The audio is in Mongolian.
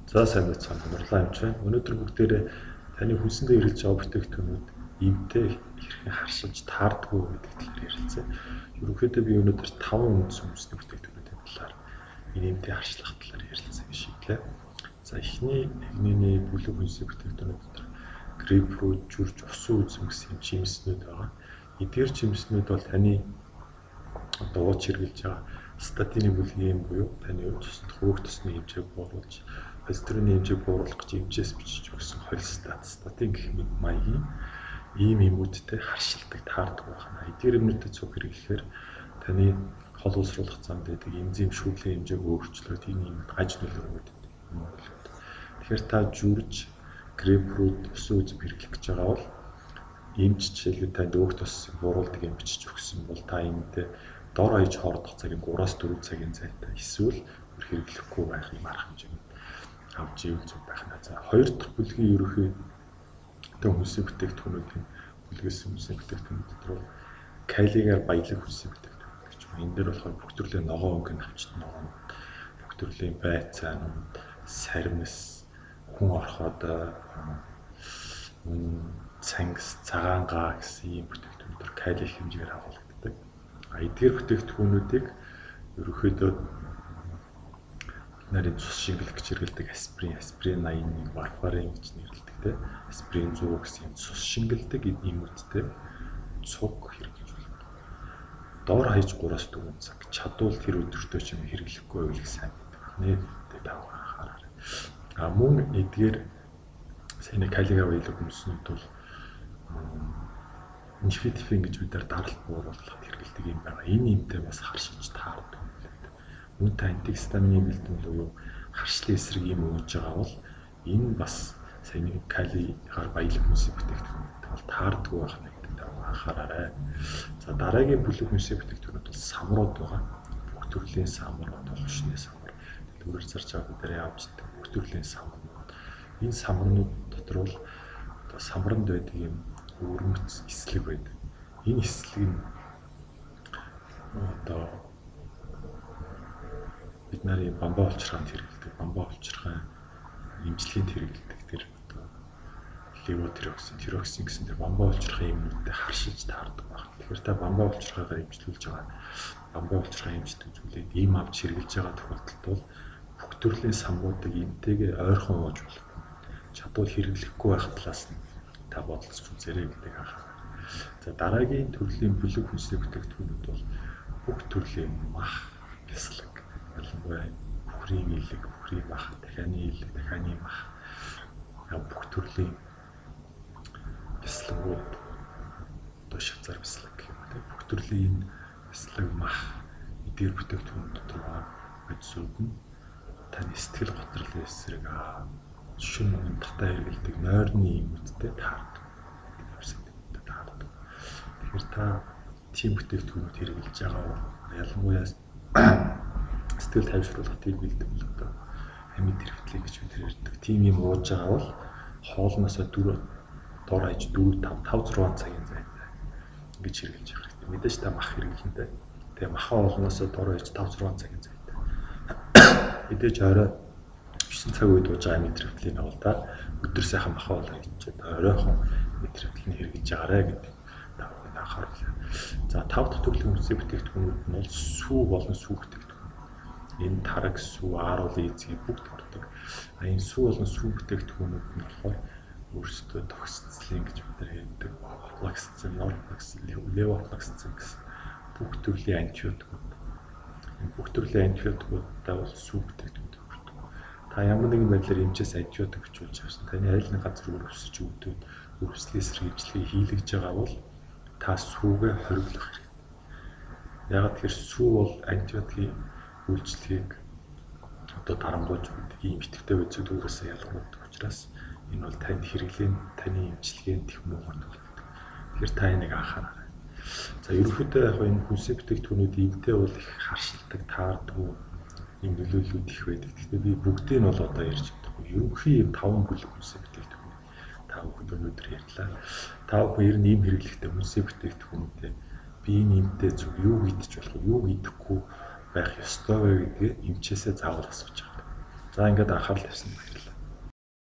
За сайн байцгаана. Нурлаа юм чинь. Өнөөдөр бүгдээрээ таны хүнсэндээ хэрэгж байгаа бүтээгдэхүүнүүд эвдээ хэрхэн харшиж таардгүй гэдэг талаар ярилцъя. Ерөнхийдөө би өнөөдөр 5 үндсэн хүнсний бүтээгдэхүүнүүдийн талаар эвдээ харшлах талаар ярилцъя гэж шийдлээ. За эхний нэгний бүлэг хүнсний бүтээгдэхүүнүүд дотор грейпфрут, жүрж, усан үзэм гэсэн жимснүүд байгаа. Эдгээр жимснүүд бол таны одоо ууч хэрглэж байгаа статины бүлгийн буюу таны хөвөх тосны хэмжээг бууруулж холестерины хэмжээг бууруулах гэж хэмжээс бичиж өгсөн холестат, статин гэх мэт маягийн ийм юмудтай харшилдаг таардаг байна. Эдгээр юмнуудад цуг хэрэглэхээр таны хол уусруулах замд байдаг энзим шүүлийн хэмжээг өөрчлөөд энэ юм гаж нөлөөлөд юм болоод. Тэгэхээр та жүрж грейпфрут усан үзэм хэрэглэх гэж байгаа бол эмч жишээлбэл танд өөх тос бууруулдаг юм бичиж өгсөн бол та иймдээ дор хаяж хоордох цагийн 3-4 цагийн зайтай эсвэл хэрэглэхгүй байх юм арга хэмжээ авч ивэл зүг байх нь. За хоёр дахь бүлгийн ерөнхий хүнсний бүтээгдэхүүнүүдийн бүлгээс хүнсний бүтээгдэхүүнүүд дотор калигаар баялаг хүнсний бүтээгдэхүүн гэж байна. Энэ дээр болохоор бүх төрлийн ногоон өнгөнд авчт ногоон, бүх төрлийн байцаанууд, сармис, хүн орхоод цангас, цагаангаа гэсэн ийм бүтээгдэхүүнүүд кали хэмжээгээр агуулдаг. Эдгээр бүтээгдэхүүнүүдийг ерөнхийдөө нарийн цус шингэлэх гэж хэрэглэдэг аспирин 81, варфарин гэж нэрлэдэг те. Аспирин 100 гэсэн юм цус шингэлдэг юмудтэй цуг хэрэглэж болно. Доор хаяж 3-4 цаг чадвал тэр өдөртөө ч юм хэрэглэхгүй байвал сайн гэдэг. Нэ даваа анхаараарай. Мөн эдгээр сэний калигаа баялаг хүнснүүд бол нефитифин гэж бид нар даралт бууруулахад хэрэглэдэг юм байна. Энэ юмтай бас харшиж таардаг. Мөн та антигистамины бэлтгэл буюу харшлын эсрэг юм өгж байгаа бол энэ бас сэний калигаар баялаг хүнсний бүтээгдэхүүнүүд бол таардгүй байх гэдэг даваа анхаараарай. За дараагийн бүлэг хүнсний бүтээгдэхүүнүүд бол самрууд байгаа. Бүх төрлийн самар, толгошны самар, дэлгүүрээр зарж байгаа бид нар явждаг бүх төрлийн самарнууд. Энэ самарнууд дотор бол одоо самранд байдаг юм өрмөц эслэг байдаг. Энэ эслэг нь одоо бид нарын бамбаа олчирханд хэрэглэдэг. Бамбаа олчирхайн имжлэгэнд хэрэглэдэг тэр одоо левотироксин гэсэн тэр бамбаа олчирхайн юмнуудтай харшиж таардаг байна. Тэгэхээр та бамбаа олчирхайгаар имжлүүлж байгаа бамбаа олчирхайн имждэг зүйлээд им авч хэрэглэж байгаа тохиолдолд бол бүх төрлийн самбуудыг имтэйгээ ойрхон ууж болох. Чадвал хэрэглэхгүй байх талаас нь та бодолцож үзээрэй гэдэг анхаарал. За дараагийн төрлийн бүлэг хүнсний бүтээгдэхүүнүүд бол бүх төрлийн мах, бяцлаг, ялангуяа бүхрийн илэг, бүхрийн мах, дахианы илэг, дахианы мах, бүх төрлийн бяцлагууд, одоо шавцар бяцлаг гэх юм те. Бүх төрлийн бяцлаг, мах эдгээр бүтээгдэхүүн дотор бодисууд нь таны сэтгэл готролын эсрэг шин унтахтай хэрэглэдэг нойрны юмудтэй таардаг. Тэгэхээр та тийм бүтээгдэхүүнүүд хэрэглэж байгаа ялангуяа сэтгэл тайвшруулах тийм бэлтгэл одоо амьд хэрэгтлээ гэж бид ярьдаг. Тийм юм ууж байгаа бол хоолноосоо дор хаяж 4, 5, 6 цагийн зайтай ингэж хэрэглэж явах хэрэгтэй. Мэдээж та мах хэрэглэнтэй. Тэгээ махан хоолноосоо дор хаяж 5, 6 цагийн зайтай. Мэдээж орой 9 цаг үед ууж байгаа амьд хэрэгтлийн бол та өдөр сайхан махан хоол хийчихэд оройхон амьд хэрэгтлийг хэрэглэж байгаарэ гэдэг давхрыг анхааруулъя. За 5 дахь төрлийн хүнсний бүтээгдэхүүнүүд нь бол сүү болон сүү бүтээгдэхүүн. Энэ тараг сүү, ааруулын эзэг бүгд ордог. Энэ сүү болон сүү бүтээгдэхүүнүүд нь болохоор өөрсдөө токсицлин гэж бид нар ярьдаг. Афлаксцин, норфлаксин, левофлаксцин гэсэн бүх төрлийн антибиотикууд. Энэ бүх төрлийн антибиотикуудтай бол сүү бүтээгдэхүүн ордог. Та ямар нэгэн байдлаар эмчээс антибиотик өчүүлж авсан. Таны аль нэг газар өрөвсөж өвдөд, өрөвслээс сэргийлжлэгийг хийлгэж байгаа бол та сүүгээ хориглох хэрэгтэй. Яг тэр сүү бол антибиотикийн үйлчлэгийг одоо дарамгуулж өгдөг ийм идэвхтэй байцууд өөрөөсөө ялгардаг учраас энэ бол танд хэрэглэн таны эмчилгээнд их муугар төлөвлөдөг. Тэгэхээр та энийг анхаараарай. За ерөнхийдөө яг энэ хүнсний бүтээгдэхүүнүүд эвдээ бол их харшилдаг, таардгүй ийм нөлөөллүүд их байдаг. Гэхдээ би бүгдийг нь бол одоо ярьж чадахгүй. Ерөнхий ийм 5 бүлэг хүнсний бүтээгдэхүүн та бүхэн өнөөдөр ярьлаа. Та бүхэн ер нь ийм хэрэглэхтэй хүнсний бүтээгдэхүүнүүдээ би энэ юмтай зүг юу хийдэж болох вэ? Юу хийхгүй байх ёстой вэ гэдгээ эмчээсээ заавал асууж байгаа. За ингээд анхаарал тавьсан баярлалаа.